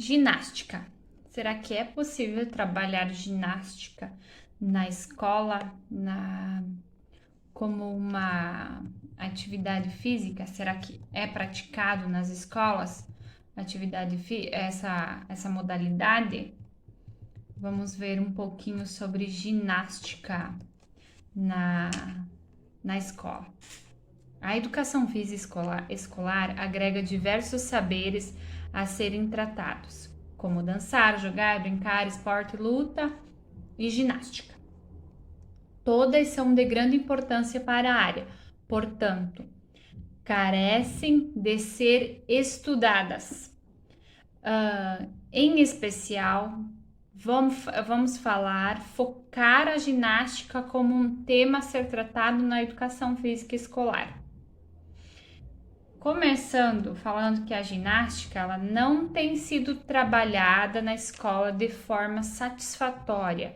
Ginástica. Será que é possível trabalhar ginástica na escola como uma atividade física? Será que é praticado nas escolas essa modalidade? Vamos ver um pouquinho sobre ginástica na, na escola. A educação física escolar agrega diversos saberes a serem tratados, como dançar, jogar, brincar, esporte, luta e ginástica. Todas são de grande importância para a área, portanto, carecem de ser estudadas. Em especial, vamos focar a ginástica como um tema a ser tratado na educação física escolar. Começando falando que a ginástica ela não tem sido trabalhada na escola de forma satisfatória.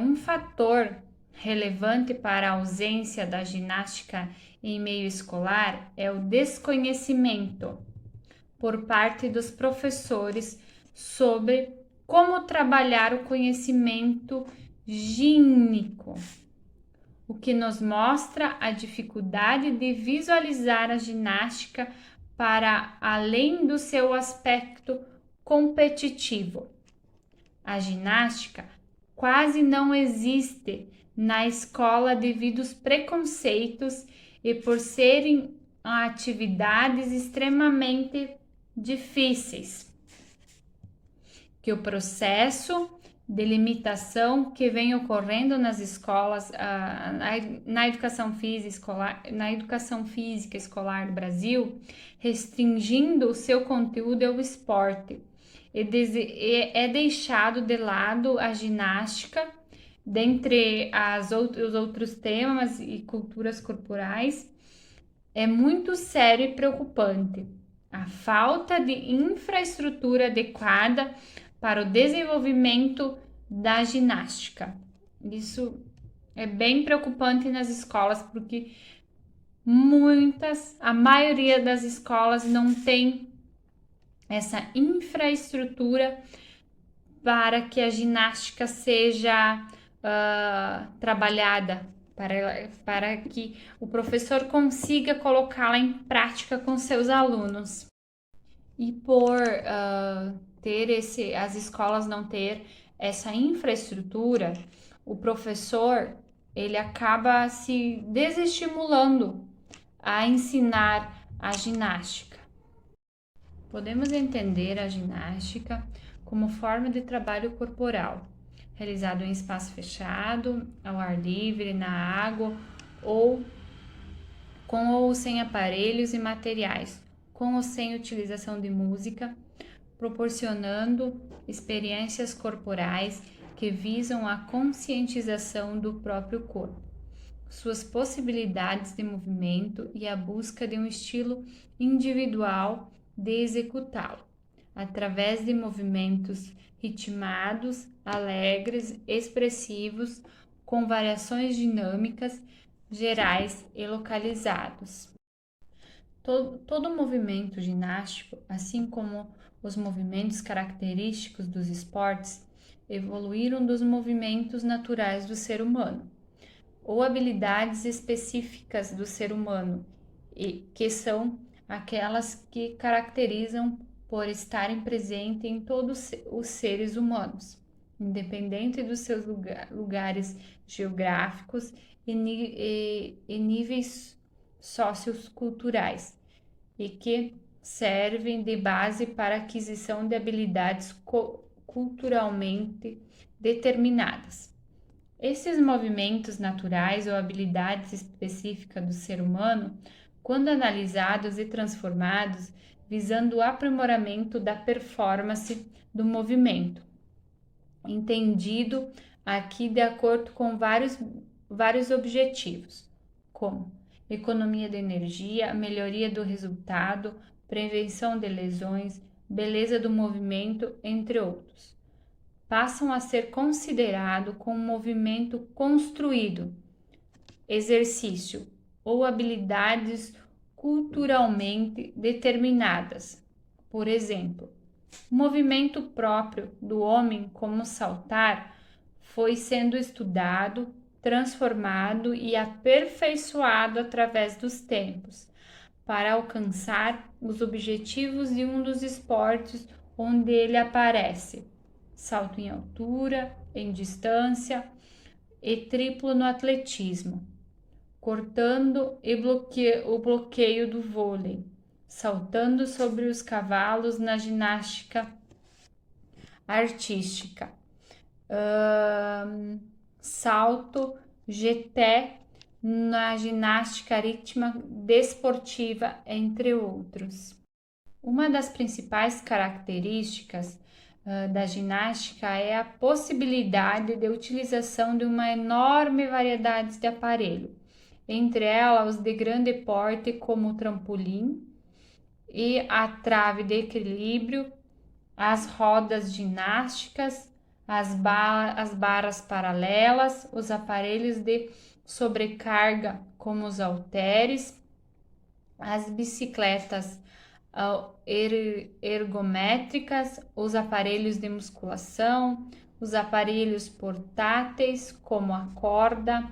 Um fator relevante para a ausência da ginástica em meio escolar é o desconhecimento por parte dos professores sobre como trabalhar o conhecimento gínico, o que nos mostra a dificuldade de visualizar a ginástica para além do seu aspecto competitivo. A ginástica quase não existe na escola devido aos preconceitos e por serem atividades extremamente difíceis, que o processo de limitação que vem ocorrendo nas escolas, na educação física escolar do Brasil, restringindo o seu conteúdo ao esporte. É deixado de lado a ginástica, dentre os outros temas e culturas corporais, é muito sério e preocupante. A falta de infraestrutura adequada para o desenvolvimento da ginástica. Isso é bem preocupante nas escolas, porque a maioria das escolas não tem essa infraestrutura para que a ginástica seja trabalhada, para que o professor consiga colocá-la em prática com seus alunos. E por as escolas não ter essa infraestrutura, o professor ele acaba se desestimulando a ensinar a ginástica. Podemos entender a ginástica como forma de trabalho corporal, realizado em espaço fechado, ao ar livre, na água ou com ou sem aparelhos e materiais, com ou sem utilização de música, proporcionando experiências corporais que visam a conscientização do próprio corpo, suas possibilidades de movimento e a busca de um estilo individual de executá-lo, através de movimentos ritmados, alegres, expressivos, com variações dinâmicas, gerais e localizados. Todo movimento ginástico, assim como os movimentos característicos dos esportes, evoluíram dos movimentos naturais do ser humano, ou habilidades específicas do ser humano, que são aquelas que caracterizam por estarem presentes em todos os seres humanos, independente dos seus lugares geográficos e níveis socioculturais, e que servem de base para a aquisição de habilidades culturalmente determinadas. Esses movimentos naturais ou habilidades específicas do ser humano, quando analisados e transformados, visando o aprimoramento da performance do movimento, entendido aqui de acordo com vários objetivos, como economia de energia, melhoria do resultado, prevenção de lesões, beleza do movimento, entre outros, passam a ser considerado como movimento construído, exercício ou habilidades culturalmente determinadas. Por exemplo, O movimento próprio do homem, como saltar, foi sendo estudado, transformado e aperfeiçoado através dos tempos, para alcançar os objetivos de um dos esportes onde ele aparece: salto em altura, em distância e triplo no atletismo, cortando o bloqueio do vôlei, saltando sobre os cavalos na ginástica artística, salto GT na ginástica rítmica desportiva, entre outros. Uma das principais características da ginástica é a possibilidade de utilização de uma enorme variedade de aparelhos, entre elas os de grande porte como o trampolim e a trave de equilíbrio, as rodas ginásticas, as barras paralelas, os aparelhos de sobrecarga como os halteres, as bicicletas ergométricas, os aparelhos de musculação, os aparelhos portáteis como a corda,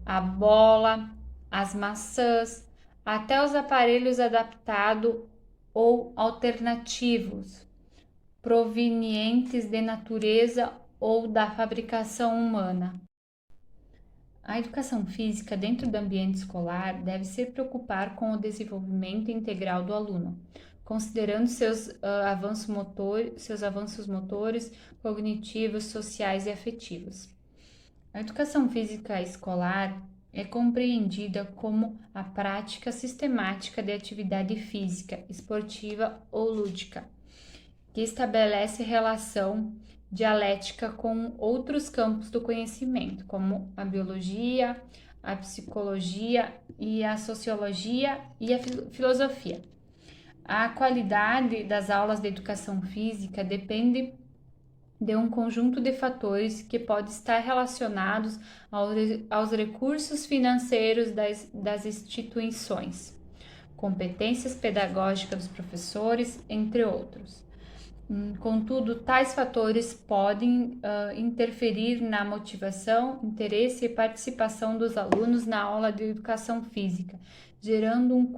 a bola, as maçãs, até os aparelhos adaptados ou alternativos, provenientes de natureza ou da fabricação humana. A educação física dentro do ambiente escolar deve se preocupar com o desenvolvimento integral do aluno, considerando seus avanços motores, cognitivos, sociais e afetivos. A educação física escolar é compreendida como a prática sistemática de atividade física, esportiva ou lúdica, que estabelece relação dialética com outros campos do conhecimento, como a biologia, a psicologia e a sociologia e a filosofia. A qualidade das aulas de educação física depende de um conjunto de fatores que pode estar relacionados aos recursos financeiros das instituições, competências pedagógicas dos professores, entre outros. Contudo, tais fatores podem interferir na motivação, interesse e participação dos alunos na aula de educação física, gerando um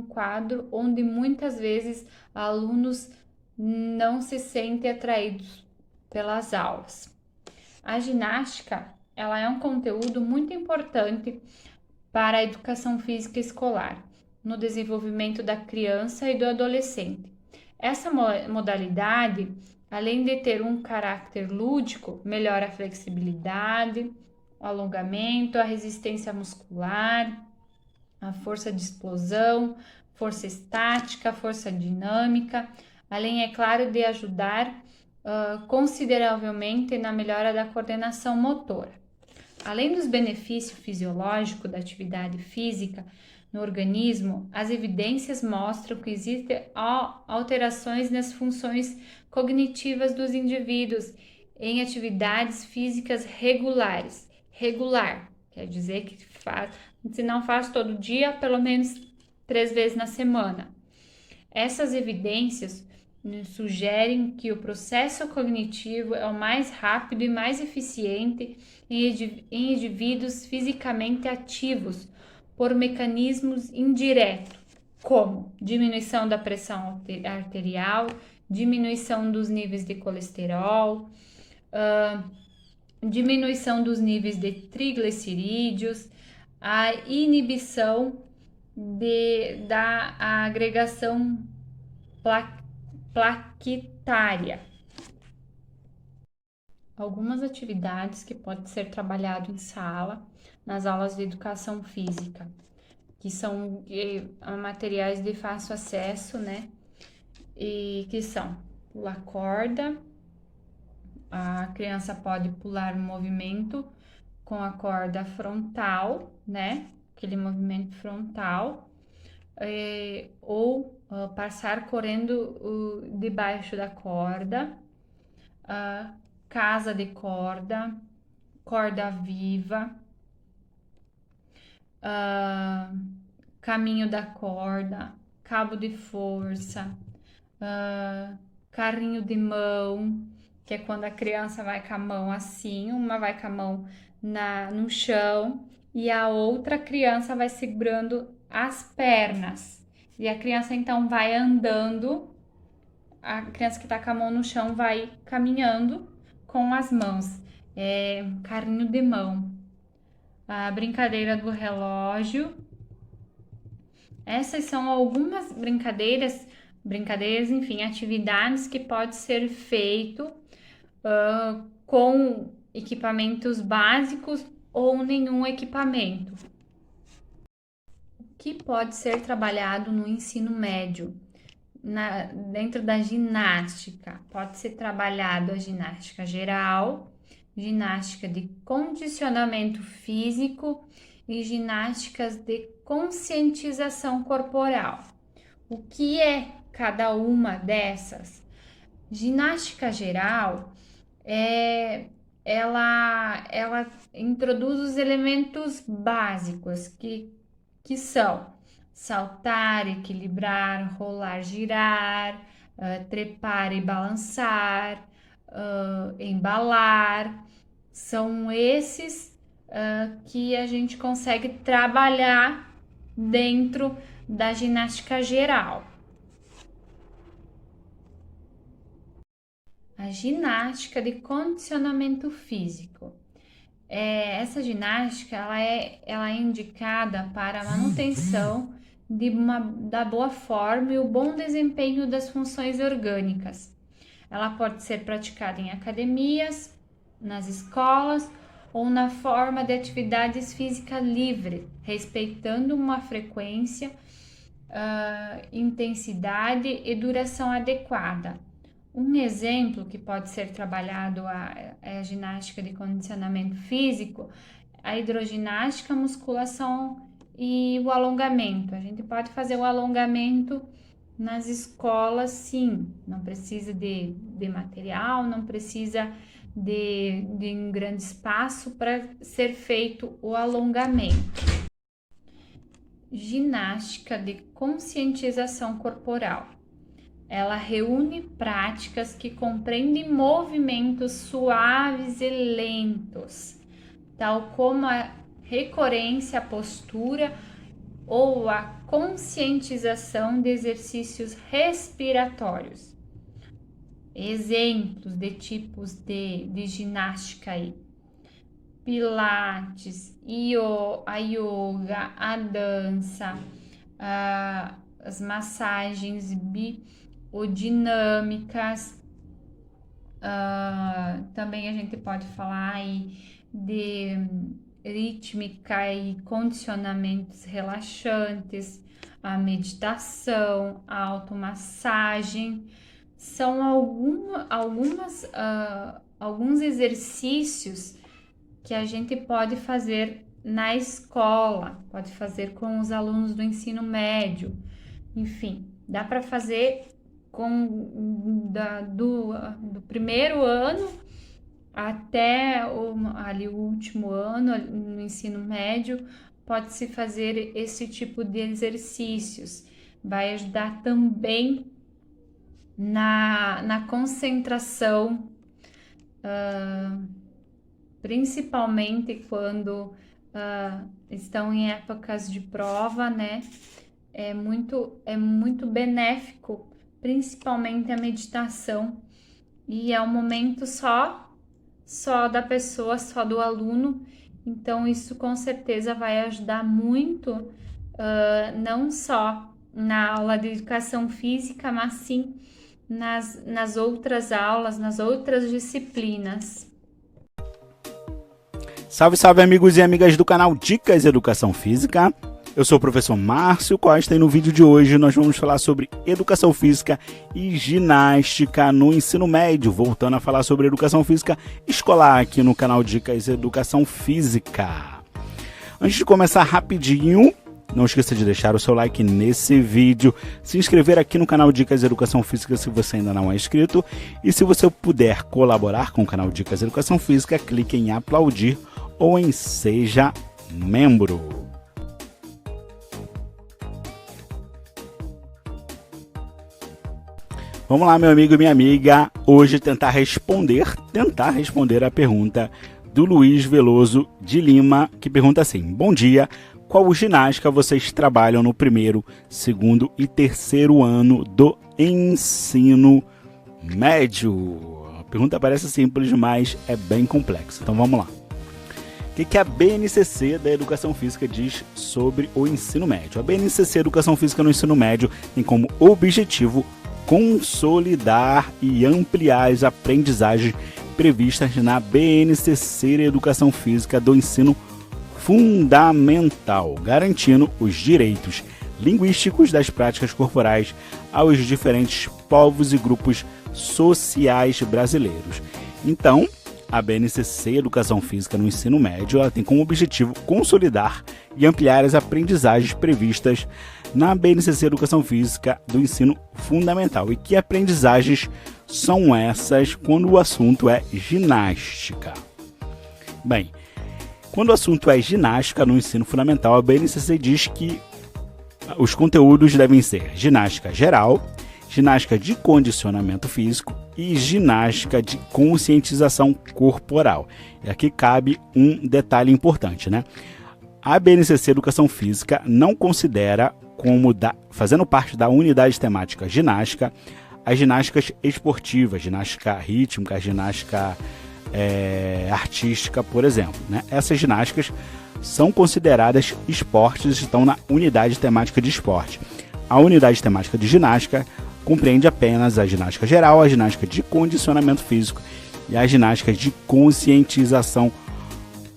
quadro onde muitas vezes alunos não se sentem atraídos pelas aulas. A ginástica, ela é um conteúdo muito importante para a educação física escolar, no desenvolvimento da criança e do adolescente. Essa modalidade, além de ter um caráter lúdico, melhora a flexibilidade, o alongamento, a resistência muscular, a força de explosão, força estática, força dinâmica, além, é claro, de ajudar consideravelmente na melhora da coordenação motora. Além dos benefícios fisiológicos da atividade física no organismo, as evidências mostram que existem alterações nas funções cognitivas dos indivíduos em atividades físicas regulares. Regular quer dizer que se não faz todo dia, pelo menos 3 vezes na semana. Essas evidências sugerem que o processo cognitivo é o mais rápido e mais eficiente em indivíduos fisicamente ativos por mecanismos indiretos, como diminuição da pressão arterial, diminuição dos níveis de colesterol, diminuição dos níveis de triglicerídeos, a inibição da agregação plaquetária. Algumas atividades que podem ser trabalhado em sala, nas aulas de educação física, que são materiais de fácil acesso, né? E que são pular corda, a criança pode pular um movimento com a corda frontal, né? Aquele movimento frontal, ou passar correndo debaixo da corda, casa de corda, corda viva, caminho da corda, cabo de força, carrinho de mão, que é quando a criança vai com a mão assim, uma vai com a mão no chão e a outra criança vai segurando as pernas. E a criança então vai andando, a criança que tá com a mão no chão vai caminhando com as mãos. É carrinho de mão. A brincadeira do relógio. Essas são algumas brincadeiras, enfim, atividades que pode ser feito com equipamentos básicos ou nenhum equipamento. O que pode ser trabalhado no ensino médio? Dentro da ginástica, pode ser trabalhado a ginástica geral, ginástica de condicionamento físico e ginásticas de conscientização corporal. O que é cada uma dessas? Ginástica geral ela introduz os elementos básicos que são saltar, equilibrar, rolar, girar, trepar e balançar, embalar. São esses que a gente consegue trabalhar dentro da ginástica geral. A ginástica de condicionamento físico. Essa ginástica ela é indicada para a manutenção da boa forma e o bom desempenho das funções orgânicas. Ela pode ser praticada em academias, nas escolas ou na forma de atividades físicas livres, respeitando uma frequência, intensidade e duração adequada. Um exemplo que pode ser trabalhado é a ginástica de condicionamento físico, a hidroginástica, a musculação e o alongamento. A gente pode fazer o alongamento nas escolas, sim, não precisa de material, não precisa de um grande espaço para ser feito o alongamento. Ginástica de conscientização corporal. Ela reúne práticas que compreendem movimentos suaves e lentos, tal como a recorrência à postura ou a conscientização de exercícios respiratórios. Exemplos de tipos de ginástica aí: pilates, a yoga, a dança, as massagens biodinâmicas. Também a gente pode falar aí de rítmica e condicionamentos relaxantes, a meditação, a automassagem. São alguns exercícios que a gente pode fazer na escola, pode fazer com os alunos do ensino médio. Enfim, dá para fazer do primeiro ano até o último ano no ensino médio, pode-se fazer esse tipo de exercícios. Vai ajudar também na concentração, principalmente quando estão em épocas de prova, né? É muito benéfico, principalmente a meditação, e é um momento só da pessoa, só do aluno. Então isso com certeza vai ajudar muito, não só na aula de educação física, mas sim nas outras aulas, nas outras disciplinas. Salve, salve, amigos e amigas do canal Dicas Educação Física. Eu sou o professor Márcio Costa e no vídeo de hoje nós vamos falar sobre educação física e ginástica no ensino médio, voltando a falar sobre educação física escolar aqui no canal Dicas Educação Física. Antes de começar rapidinho, não esqueça de deixar o seu like nesse vídeo, se inscrever aqui no canal Dicas Educação Física se você ainda não é inscrito, e se você puder colaborar com o canal Dicas Educação Física, clique em aplaudir ou em seja membro. Vamos lá, meu amigo e minha amiga, hoje tentar responder a pergunta do Luiz Veloso de Lima, que pergunta assim: bom dia, qual ginástica vocês trabalham no primeiro, segundo e terceiro ano do ensino médio? A pergunta parece simples, mas é bem complexa, então vamos lá. O que a BNCC da Educação Física diz sobre o ensino médio? A BNCC Educação Física no ensino médio tem como objetivo consolidar e ampliar as aprendizagens previstas na BNCC Educação Física do ensino fundamental, garantindo os direitos linguísticos das práticas corporais aos diferentes povos e grupos sociais brasileiros. Então, a BNCC Educação Física no ensino médio ela tem como objetivo consolidar e ampliar as aprendizagens previstas na BNCC Educação Física do ensino fundamental. E que aprendizagens são essas quando o assunto é ginástica? Bem, quando o assunto é ginástica no ensino fundamental, a BNCC diz que os conteúdos devem ser ginástica geral, ginástica de condicionamento físico e ginástica de conscientização corporal. E aqui cabe um detalhe importante, né? A BNCC Educação Física não considera como fazendo parte da unidade temática ginástica as ginásticas esportivas, ginástica rítmica, ginástica artística, por exemplo, né? Essas ginásticas são consideradas esportes e estão na unidade temática de esporte. A unidade temática de ginástica compreende apenas a ginástica geral, a ginástica de condicionamento físico e a ginástica de conscientização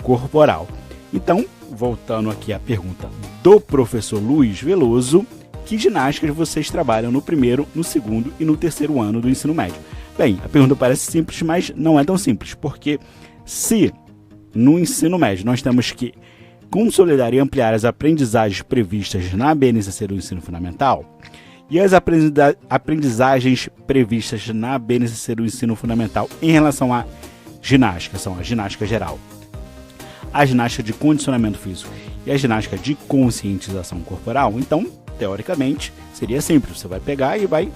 corporal. Então, voltando aqui à pergunta do professor Luiz Veloso, que ginásticas vocês trabalham no primeiro, no segundo e no terceiro ano do ensino médio? Bem, a pergunta parece simples, mas não é tão simples, porque se no ensino médio nós temos que consolidar e ampliar as aprendizagens previstas na BNCC do ensino fundamental, e as aprendizagens previstas na BNCC do ensino fundamental em relação à ginástica são a ginástica geral, a ginástica de condicionamento físico e a ginástica de conscientização corporal, então, teoricamente, seria simples. Você vai pegar e vai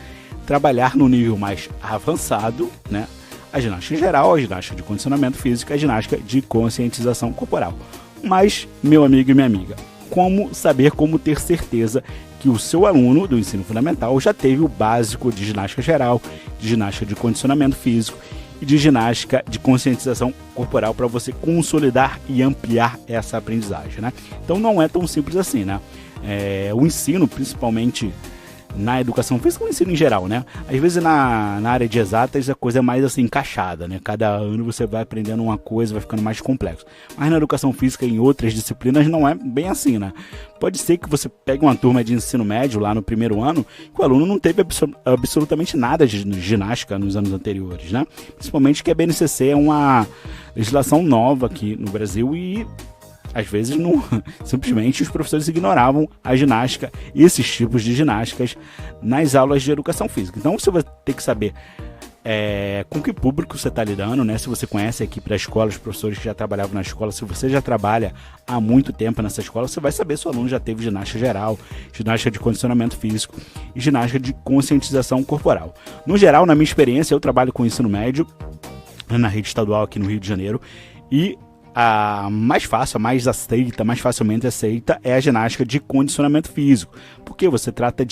trabalhar no nível mais avançado, né? A ginástica geral, a ginástica de condicionamento físico e a ginástica de conscientização corporal. Mas, meu amigo e minha amiga, como saber, como ter certeza que o seu aluno do ensino fundamental já teve o básico de ginástica geral, de ginástica de condicionamento físico e de ginástica de conscientização corporal para você consolidar e ampliar essa aprendizagem, né? Então não é tão simples assim, né? O ensino, principalmente na educação física, o ensino em geral, né? Às vezes na área de exatas a coisa é mais assim encaixada, né? Cada ano você vai aprendendo uma coisa, vai ficando mais complexo. Mas na educação física, em outras disciplinas, não é bem assim, né? Pode ser que você pegue uma turma de ensino médio lá no primeiro ano, que o aluno não teve absolutamente nada de ginástica nos anos anteriores, né? Principalmente que a BNCC é uma legislação nova aqui no Brasil e às vezes simplesmente os professores ignoravam a ginástica, esses tipos de ginásticas nas aulas de educação física. Então você vai ter que saber com que público você está lidando, né? Se você conhece a equipe da escola, os professores que já trabalhavam na escola, se você já trabalha há muito tempo nessa escola, você vai saber se o aluno já teve ginástica geral, ginástica de condicionamento físico e ginástica de conscientização corporal. No geral, na minha experiência, eu trabalho com ensino médio na rede estadual aqui no Rio de Janeiro e a mais fácil, a mais aceita, mais facilmente aceita é a ginástica de condicionamento físico, porque você trata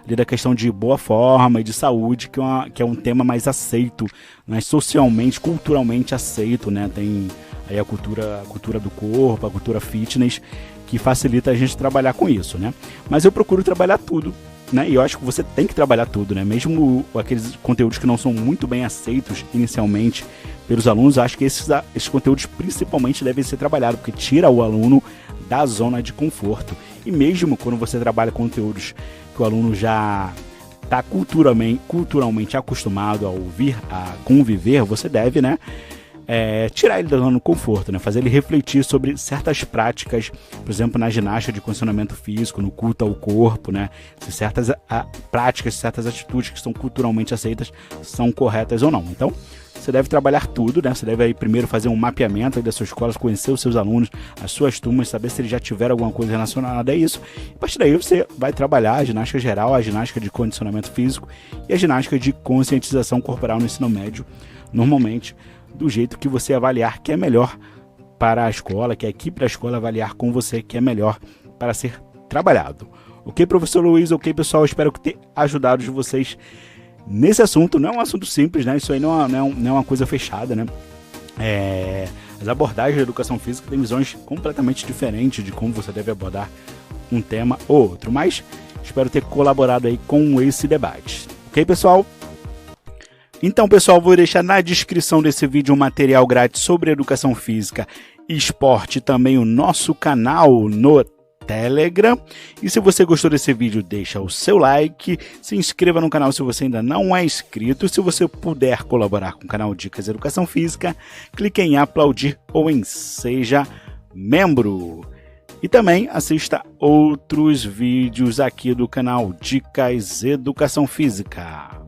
da questão de boa forma e de saúde, que é um tema mais aceito, né, socialmente, culturalmente aceito, né? Tem aí a cultura do corpo, a cultura fitness, que facilita a gente trabalhar com isso, né? Mas eu procuro trabalhar tudo, né? E eu acho que você tem que trabalhar tudo, né? Mesmo aqueles conteúdos que não são muito bem aceitos inicialmente pelos alunos, acho que esses conteúdos principalmente devem ser trabalhados, porque tira o aluno da zona de conforto. E mesmo quando você trabalha conteúdos que o aluno já está culturalmente acostumado a ouvir, a conviver, você deve, né, tirar ele da zona de conforto, né, fazer ele refletir sobre certas práticas, por exemplo, na ginástica de condicionamento físico, no culto ao corpo, né, se certas práticas, certas atitudes que são culturalmente aceitas são corretas ou não. Então, você deve trabalhar tudo, né? Você deve aí primeiro fazer um mapeamento aí da sua escola, conhecer os seus alunos, as suas turmas, saber se eles já tiveram alguma coisa relacionada a isso. A partir daí você vai trabalhar a ginástica geral, a ginástica de condicionamento físico e a ginástica de conscientização corporal no ensino médio, normalmente do jeito que você avaliar que é melhor para a escola, que a equipe da escola avaliar com você que é melhor para ser trabalhado. Ok, professor Luiz? Ok, pessoal? Espero que tenha ajudado vocês nesse assunto. Não é um assunto simples, né? Isso aí não é uma coisa fechada, né? As abordagens da educação física têm visões completamente diferentes de como você deve abordar um tema ou outro. Mas espero ter colaborado aí com esse debate. Ok, pessoal? Então, pessoal, vou deixar na descrição desse vídeo um material grátis sobre educação física e esporte, também o nosso canal no Telegram. E se você gostou desse vídeo, deixa o seu like, se inscreva no canal se você ainda não é inscrito. Se você puder colaborar com o canal Dicas Educação Física, clique em aplaudir ou em seja membro. E também assista outros vídeos aqui do canal Dicas Educação Física.